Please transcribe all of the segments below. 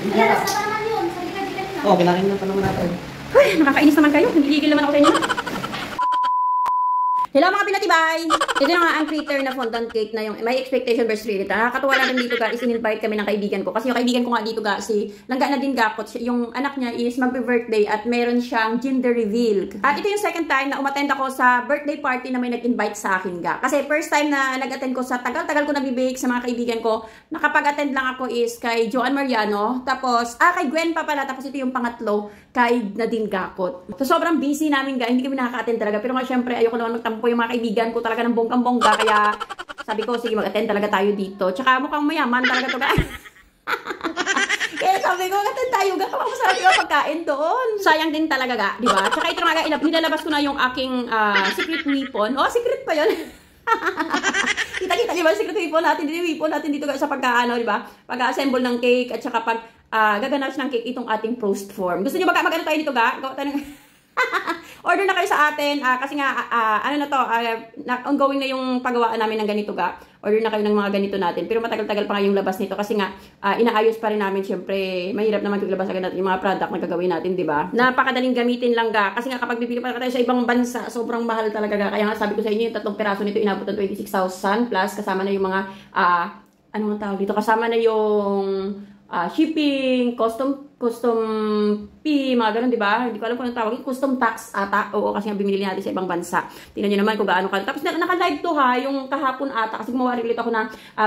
Alas na pa naman yun. Sabi ka, di na. Oo, kinain na pa naman natin. Ay, nakakainis naman kayo. Nagigigil naman ako sa inyo. Hello mga pinatibay! Ito na nga ang critter na fondant cake na yung may expectation versus reality. Nakakatuwa lang dito guys, in-invite kami ng kaibigan ko. Kasi yung kaibigan ko nga dito guys, si Langga na din Gakot, yung anak niya is magbe-birthday at meron siyang gender reveal. At ito yung second time na umattend ako sa birthday party na may nag-invite sa akin ga. Kasi first time na nag-attend ko sa tagal-tagal ko nabibake sa mga kaibigan ko, nakapag-attend lang ako is kay Joan Mariano, tapos, kay Gwen pa pala, tapos ito yung pangatlo, kay Nadine Gakot. So sobrang busy namin ga, hindi kami nakaka-attend talaga. Pero nga syempre, ayoko naman magtampo yung mga kaibigan ko talaga ng bonggang-bongga, kaya sabi ko, sige mag-attend talaga tayo dito. Tsaka mukhang mayaman talaga to guys. Kaya sabi ko, mag-attend tayo ga, kapag masarap yung pagkain doon. Sayang din talaga ga, di ba? Tsaka ito nga ga, nilalabas ko na yung aking secret weapon. Oh, secret pa yun. Kita-kita niyo ba secret weapon natin dito guys sa pagkaano, di ba? Pag-assemble ng cake at saka pag gaganash ng cake itong ating frost form. Gusto niyo ba mag-ano tayo dito ga? Gawa tayo ng order na kayo sa atin kasi nga ano na to, ongoing na yung paggawaan namin ng ganito ga. Order na kayo ng mga ganito natin. Pero matagal-tagal pa nga yung labas nito kasi nga inaayos pa rin namin. Syempre, mahirap naman maglabas agad natin yung mga product na gagawin natin, di ba? Napakadaling gamitin lang ga. Kasi nga kapag bibili pa tayo sa ibang bansa, sobrang mahal talaga ga. Kaya nga sabi ko sa inyo, yung 3 peraso nito inabot ng 26,000 plus kasama na yung mga ano nga tawag dito? Kasama na yung shipping, custom fee, mga ganun, di ba? Hindi ko alam kung anong tawag. Custom tax ata. Oo, kasi nga bimili natin sa ibang bansa. Tingnan nyo naman kung gaano ka. Tapos naka-live to ha, yung kahapon ata. Kasi gumawa rin ulit ako ng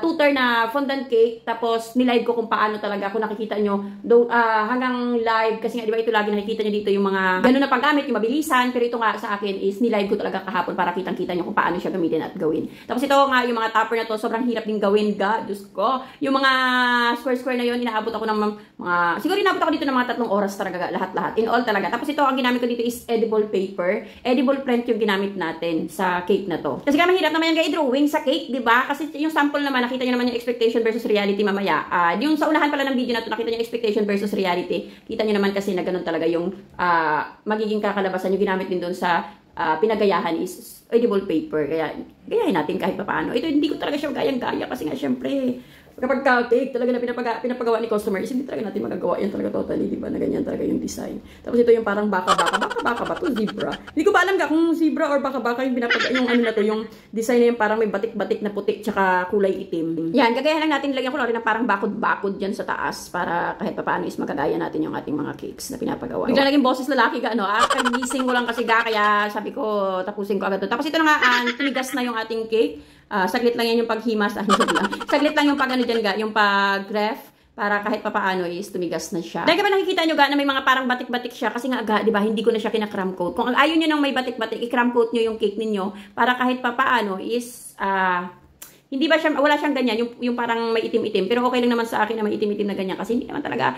tutor na fondant cake. Tapos nilive ko kung paano talaga. Kung nakikita nyo, hanggang live. Kasi nga, di ba ito lagi nakikita nyo dito yung mga ganun na paggamit, yung mabilisan. Pero ito nga sa akin is nilive ko talaga kahapon para kitang-kita nyo kung paano siya gamitin at gawin. Tapos ito nga, yung mga topper na to, sobrang hirap din gawin ga. Diyos ko. Yung mga square-square na yun, inaabot ako ng mga, siguro inaabot ako dito ng mga 3 oras talaga, lahat-lahat. In all talaga. Tapos ito, ang ginamit ko dito is edible paper. Edible print yung ginamit natin sa cake na to. Kasi kaya mahirap naman yung i-drawing sa cake, di ba? Kasi yung sample naman, nakita nyo naman yung expectation versus reality mamaya. Yung sa unahan pala ng video na to, nakita nyo yung expectation versus reality. Kita nyo naman kasi na ganun talaga yung magiging kakalabasan yung ginamit din doon sa pinagayahan is edible paper. Kaya gayahin natin kahit paano. Ito hindi ko talaga siya gayang-gaya kasi nga syempre kapag cake talaga na pinapagawa ni customer is hindi talaga natin magagawa yan talaga totally, di ba? Na ganyan talaga yung design. Tapos ito yung parang baka ba to zebra. Hindi ko ba alam kung zebra or baka yung yung ano na to, yung design na yung parang may batik-batik na puti tsaka kulay itim. Yan, gagayahan lang natin, lagyan ko lang rin ng parang bakod-bakod dyan sa taas para kahit paano is magagaya natin yung ating mga cakes na pinapagawa. Bigla naging boses lalaki ka, ano? Kagising ko lang kasi kaya sabi ko tapusin ko agad to. Tapos ito na nga, tumigas na yung ating cake. Saglit lang yan yung paghimas. Saglit lang yung pag ano dyan ga, yung pag-ref para kahit papaano is tumigas na siya. Dahil ba nakikita nyo ga na may mga parang batik-batik siya kasi nga aga, di ba, hindi ko na siya kinakram coat. Kung ayaw nyo nang may batik-batik, i-cram coat nyo yung cake ninyo para kahit papaano is hindi ba siya, wala siyang ganyan, yung parang may itim-itim. Pero okay lang naman sa akin na may itim-itim na ganyan. Kasi hindi naman talaga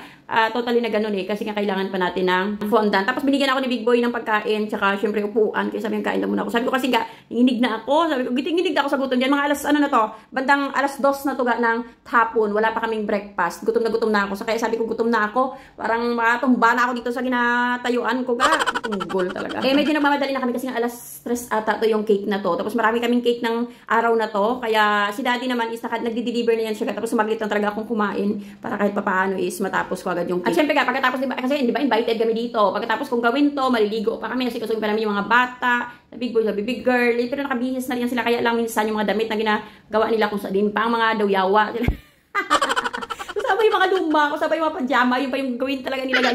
totally na ganun eh. Kasi nga kailangan pa natin ng fondant. Tapos binigyan ako ni Big Boy ng pagkain. Tsaka syempre upuan. Kaya sabi yung kain na muna ako. Sabi ko kasi nga, hinginig na ako. Sabi ko, hinginig na ako sa gutom dyan. Mga alas, ano na to, bandang alas 2 na to ng hapon. Wala pa kaming breakfast. Gutom na ako. So kaya sabi ko, gutom na ako. Parang makatumba na ako dito sa ginatayuan ko ga. Tunggol talaga. Eh medyo nagmamadali na kami kasi nga alas 3 ata to yung cake na to. Tapos marami kaming cake ng araw na to. Kaya si daddy naman is nagdi-deliver na yan siya. Tapos sumaglit lang talaga akong kumain para kahit papaano is matapos ko agad yung cake. At syempre pagkatapos diba, kasi di ba invited kami dito. Pagkatapos kung gawin to, maliligo pa kami. Nasikasuhin pa namin yung mga bata, na big boy, sabi big girl. Pero nakabihis na rin sila. Kaya lang minsan yung mga damit na ginagawa nila kung sa din pa ang mga dawyawa. Sabay yung mga luma ko, sabay yung mga pajama, yun pa yung gawin talaga nila,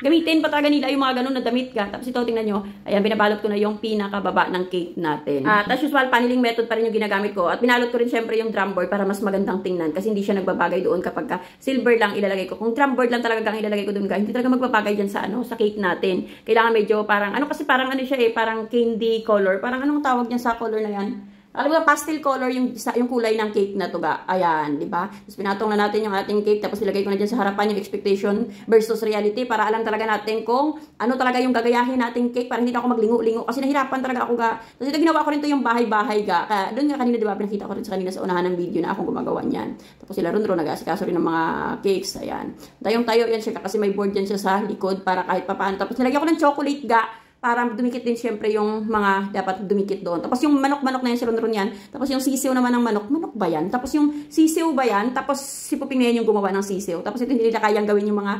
gamitin pa talaga nila yung mga ganun na damit ka. Tapos ito, tingnan nyo, ayan, binabalot ko na yung pinakababa ng cake natin. Tapos usual, paneling method pa rin yung ginagamit ko. At binalot ko rin syempre yung drum board para mas magandang tingnan kasi hindi siya nagbabagay doon kapag silver lang ilalagay ko. Kung drum board lang talaga ang ilalagay ko doon, hindi talaga magbabagay dyan sa sa cake natin. Kailangan medyo parang, kasi parang siya parang candy color. Parang anong tawag niya sa color na yan? Alam mo, pastel color yung kulay ng cake na to ga. Ayan, di ba? Tapos pinatong na natin yung ating cake. Tapos ilagay ko na dyan sa harapan yung expectation versus reality para alam talaga natin kung ano talaga yung gagayahin nating cake para hindi na ako maglingo-lingo. Kasi nahirapan talaga ako ga. Tapos ito ginawa ko rin to yung bahay-bahay ga. Kaya doon nga kanina, di ba, pinakita ko rin sa kanina sa unahan ng video na akong gumagawa niyan. Tapos sila ron nag-asikaso rin ng mga cakes. Ayan. Tayong-tayo yan siya kasi may board yan siya sa likod para kahit papaano. Tapos nilagyan ko ng chocolate ga. para dumikit din syempre yung mga dapat dumikit doon. Tapos yung manok-manok na yan, si Ronron yan. Tapos yung sisiw naman ng manok, manok ba yan? Tapos yung sisiw ba yan? Tapos si Puping na yan yung gumawa ng sisiw. Tapos ito hindi nila kayang gawin yung mga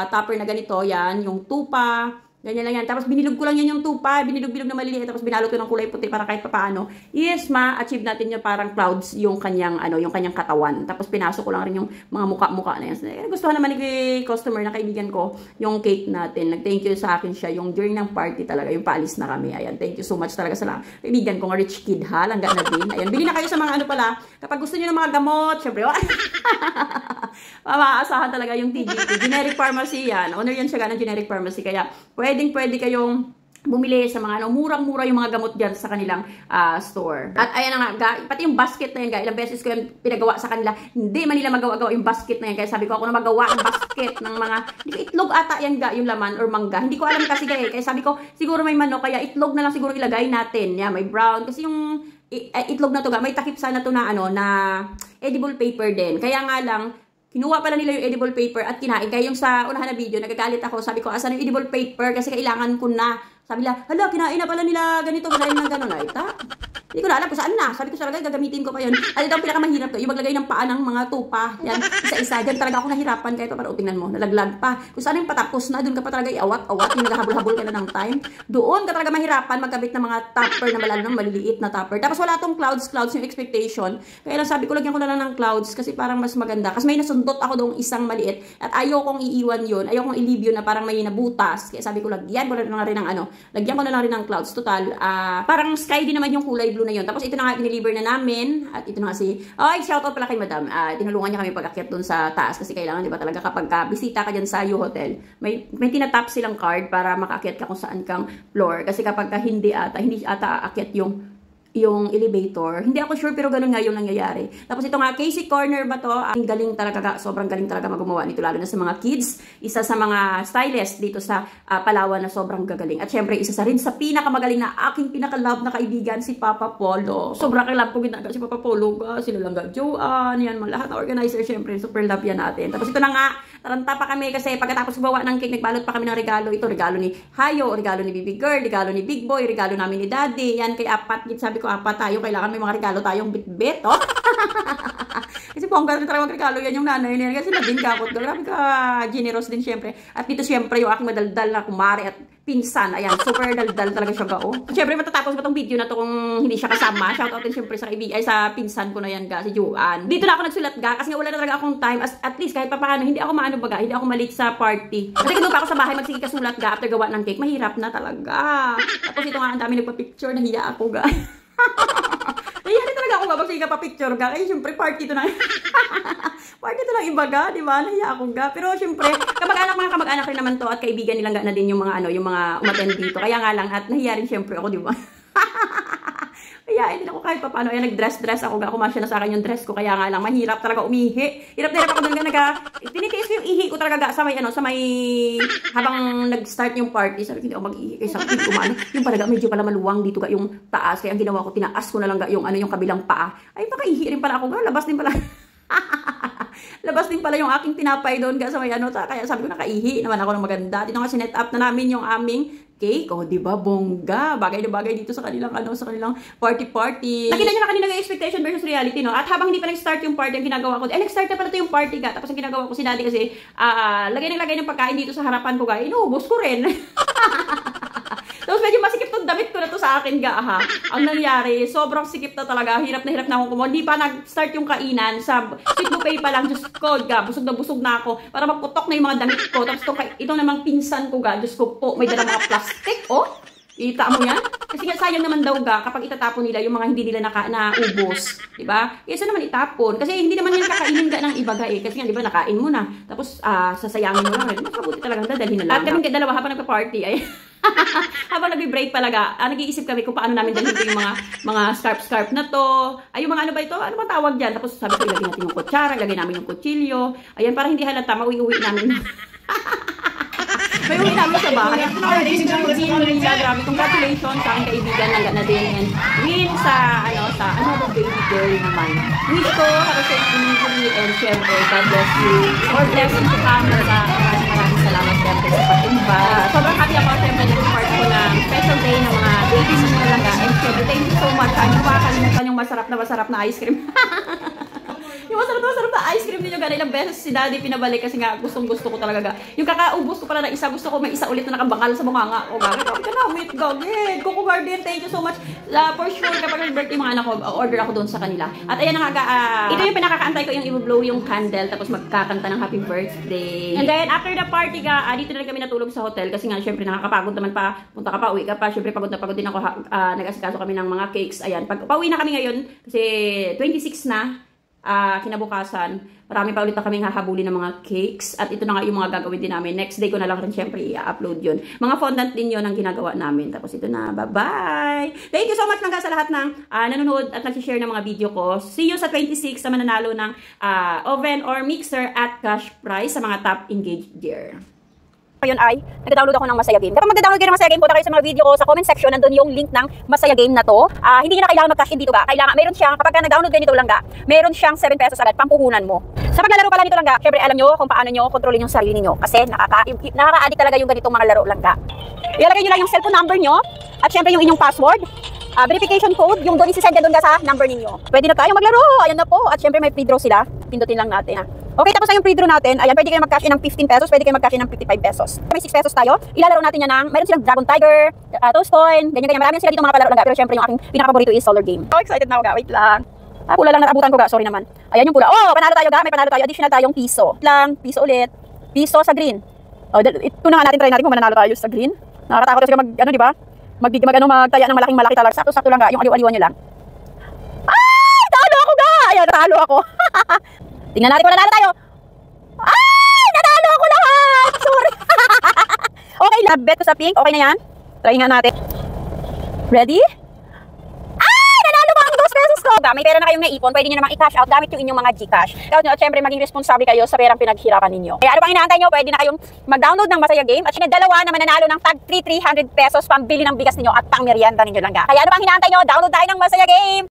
topper na ganito, yan, yung tupa, ganyan lang yan. Tapos binilog ko lang yan yung tupa, binilog-bilog na maliliit, tapos binalot ko ng kulay puti para kahit papaano, yes, ma-achieve natin yung parang clouds yung kanyang, yung kanyang katawan. Tapos pinasok ko lang rin yung mga muka-muka na yan. Gustuhan naman ni customer na kaibigan ko yung cake natin. Nag-thank you sa akin siya yung during ng party talaga, yung paalis na kami. Ayan, thank you so much talaga sa kaibigan ko, rich kid ha, langga na din. Ayan, bili na kayo sa mga pala, kapag gusto niyo ng mga gamot, syempre, maaasahan talaga yung TGP. Generic pharmacy yan. Owner yan siya ng generic pharmacy. Kaya pwede kayong bumili sa mga murang-mura yung mga gamot dyan sa kanilang store. At ayan na nga, pati yung basket na yan, ilang beses ko yung pinagawa sa kanila. Hindi man nila magawa-gawa yung basket na yan. Kaya sabi ko ako na magawa ang basket ng mga itlog ata yan yung laman or mangga. Hindi ko alam kasi kaya sabi ko siguro may manok kaya itlog na lang siguro ilagay natin. Yeah, may brown kasi yung itlog na to may takip sana to na na edible paper din. Kaya nga lang kinuha pala nila yung edible paper at kinain. Kaya yung sa unahan na video, nagagalit ako. Sabi ko, asan yung edible paper? Kasi kailangan ko na. Sabi nila, hala, kinain na pala nila ganito. Kinain ng gano'n. Ay, hindi ko na alam kung saan na. Sabi ko sa lagay, gagamitin ko pa yun. At ito ang pinakamahirap ko. Yung maglagay ng paa ng mga tupa. Yan, isa-isa. Diyan talaga ako nahirapan. Kahit pa, tingnan mo, nalaglag pa. Kung saan yung patapos na, doon ka pa talaga iawat-awat. Yung naghahabol-habol ka na ng time. Doon ka talaga mahirapan magkabit ng mga topper na ng maliliit na topper. Tapos wala tong clouds yung expectation. Kaya lang sabi ko, lagyan ko na lang ng clouds kasi parang mas maganda. Kasi may nasundot ako doong isang maliit. At ayaw kong iiwan yun. Ayaw kong i-leave yun na parang may nabutas. Kaya sabi ko, lagyan ko na lang rin ng lagyan ko na lang rin ng clouds. Total, parang sky din naman yung kulay blue na yun. Tapos ito na nga, dineliver na namin. At ito na nga shoutout pala kay madam. Tinulungan niya kami pag-akyat dun sa taas. Kasi kailangan, di ba talaga, kapag bisita ka dyan sa U-Hotel, may tinatap silang card para makaakyat ka kung saan kang floor. Kasi kapag hindi ata aakyat yung elevator. Hindi ako sure pero ganun nga yung nangyayari. Tapos ito nga, Casey Corner ba to? Ang galing talaga, sobrang galing talaga magawa nito lalo na sa mga kids. Isa sa mga stylist dito sa Palawan na sobrang gagaling. At syempre, isa sa rin sa pinakamagaling na aking pinaka-love na kaibigan, si Papa Polo. Sobrang love ko ginagawa si Papa Polo. Sila lang Joanne, yan, lahat na organizer, syempre, super love yan natin. Tapos ito na nga, taranta pa kami kasi pagkatapos gumawa ng cake, nagbalot pa kami ng regalo. Ito, regalo ni Hayo, regalo ni Baby Girl, regalo ni Big Boy, regalo namin ni Daddy. Yan, kay apat, sabi ko apat tayo, kailangan may mga regalo tayong bit-bit, oh. Kasi bongga rin talaga mag-regalo yan yung nanay niya. Kasi nabing kapot. Grabe ka, generous din syempre. At dito syempre yung aking madaldal na kumare at pinsan. Ayan, super daldal talaga siya gao. Syempre matatapos ba tong video na to kung hindi siya kasama? Shoutout din syempre sa sa pinsan ko na yan ga, si Joanne. Dito na ako nagsulat ga kasi nga wala na talaga akong time. At least kahit pa paano, hindi ako hindi ako malate sa party. Kasi kung pa ako sa bahay magsige kasulat ga after gawa ng cake, mahirap na talaga. Tapos ito nga ang dami nagpa-picture, nahiya ako ga. Nahiya talaga ako ga, magsige ka pa-picture ga. Kaya syempre party to na. Party to lang iba ga, di ba? Nahiya ako ga. Pero syempre, mga kamag-anak rin naman to at kaibigan nilang na din yung mga yung mga umattend dito. Kaya nga lang at nahiya rin syempre ako, di ba? Kaya hindi ako kahit pa paano. Ay nag-dress ako ga. Kumasya na sa akin yung dress ko. Kaya nga lang mahirap talaga umihi. Hirap na hirap ako doon tinitiis ko yung ihi ko talaga ga sa may habang nag-start yung party. Sabi ko hindi ako mag-ihi kay sakit kumano. Yung pala ga medyo pala maluwang dito ga yung taas. Kaya ang ginawa ko tinaas ko na lang ga yung yung kabilang paa. Ay baka ihi rin pala ako ga. Labas din pala. Labas din pala yung aking tinapay doon ga sa may kaya sabi ko nakaihi naman ako ng maganda. Dito nga sinet up na namin yung aming cake. Oh, di ba bongga? Bagay na bagay dito sa kanilang sa kanilang party. Nakita niyo na kanina yung expectation versus reality, no? At habang hindi pa nag-start yung party, ang ginagawa ko, nag-start na pala ito yung party ga. Tapos ang ginagawa ko si Daddy kasi lagay ng pagkain dito sa harapan ko ga. Inuubos ko rin. Tapos medyo masikip tong damit ko na to sa akin ga ha. Ang nangyari, sobrang sikip na talaga. Hirap na akong kumuha. Hindi pa nag-start yung kainan. Sa sweet buffet pa lang. Diyos ko ga, busog na ako. Para magputok na yung mga damit ko. Tapos ito namang pinsan ko ga. Diyos ko po, may dalang mga plastic. Oh, ita mo yan? Kasi nga sayang naman daw ga kapag itatapon nila yung mga hindi nila naubos. Diba? Kesa naman itapon. Kasi hindi naman yan kakainin ga ng iba ga eh. Kasi nga diba nakain mo na. Tapos sasayangin mo lang. Mas mabuti talagang dadalhin na lang. At kaming dalawa habang nagpa-party ay habang nag-break palaga, nag-iisip kami kung paano namin dalhin yung mga scarf na to. Ay, yung mga ba ito? Ano ba tawag dyan? Tapos sabi ko, ilagay natin yung kutsara, ilagay namin yung kutsilyo. Ayan, para hindi halata, mauwi-uwi namin. May uwi namin sa bahay. Grabe, congratulations sa aking kaibigan ng na din. And win sa another baby girl naman. Wish ko, para sa injury, and syempre, God bless you. More blessings to come. Maraming salamat. salamat siyempre sa pag-imba. Sobrang happy ako siyempre nag-part ako ng special day ng mga babies mo lang. And siyempre, thank you so much. Hindi ko makakalimutan yung masarap na ice cream. Yung masarap na ice cream ninyo, gana ilang beses si daddy pinabalik kasi nga gustong gusto ko talaga. Yung kakaubos ko pala na isa, gusto ko may isa ulit na nakabakal sa mukha nga. O bakit? Bakit ka na? Wait, gagawin. Coco Garden, thank you so much. For sure, kapag birthday mga anak ko, order ako doon sa kanila. At ayan na nga, ito yung pinakakaantay ko, yung i-blow yung candle, tapos magkakanta ng happy birthday. And then, after the party dito na kami natulog sa hotel kasi nga, syempre, nakakapagod naman pa. Punta ka pa, uwi ka pa. Syempre, pagod na pagod din ako. Nag-asikaso kami ng mga cakes. Ayan, pauwi na kami ngayon kasi 26 na. Kinabukasan, marami pa ulit na kaming hahabulin ng mga cakes at ito na nga yung mga gagawin din namin. Next day ko na lang rin syempre i-upload yun. Mga fondant din yun ang ginagawa namin. Tapos ito na, bye-bye! Thank you so much sa lahat ng nanonood at nag-share ng mga video ko. See you sa 26 sa mananalo ng oven or mixer at cash prize sa mga top engaged gear. Ngayon ay, nag-download ako ng Masaya Game. Kapag mag-download kayo ng Masaya Game, punta kayo sa mga video ko sa comment section, nandun yung link ng Masaya Game na to. Hindi nyo na kailangan mag-cash in dito ba? Kailangan, meron siyang, kapag nag-download kayo nito langga, meron siyang 7 pesos agad, pampuhunan mo. Sa paglalaro pala nito langga, syempre alam nyo kung paano nyo kontrolin yung sarili nyo. Kasi nakaka-addict talaga yung ganitong mga laro langga. Ilalagay nyo lang yung cellphone number nyo, at syempre yung inyong password. Verification code, yung doon isi-send doon sa number ninyo. Pwede na tayo maglaro. Ayan na po. At syempre may free draw sila. Pindutin lang natin. Okay, tapos na yung free draw natin. Ayan, pwede kayo mag-cash in ng 15 pesos, pwede kayo mag-cash in ng 55 pesos. May 6 pesos tayo. Ilalaro natin yan ng, meron silang Dragon Tiger, Toast Coin, ganyan. Marami sila dito mga palaro lang. Pero syempre yung aking pinaka-paborito is Solar Game. Oh, excited na ako ga. Wait lang. Pula lang natabutan ko ga. Sorry naman. Ayan yung pula. Oh, panalo tayo ga. May panalo tayo. Additional tayong piso. Lang, piso ulit. Piso sa green. Oh, ito na nga natin, try natin kung mananalo tayo sa green. Nakakatakot kasi di ba? Magtaya ng malaki talaga. Sakto lang ga, yung aliw-aliwan nyo lang. Ay! Talo ako ga! Ayan, natalo ako. Tingnan natin kung nanalo tayo. Ay! Natalo ako lahat! Sorry. Okay lang, bet ko sa pink. Okay na yan. Try nga natin. Ready? Ay! Nanalo ko ang 2 pesos ko. May pera na kayong naipon, pwede nyo namang i-cash out gamit yung inyong mga Gcash. At syempre, maging responsable kayo sa perang pinaghirapan ninyo. Kaya ano pang inaantay nyo, pwede na kayong mag-download ng Masaya Game. At syempre, dalawa na mananalo ng tag 300 pesos pambili ng bigas ninyo at pang merienda ninyo lang. Kaya ano pang inaantay nyo, download tayo ng Masaya Game.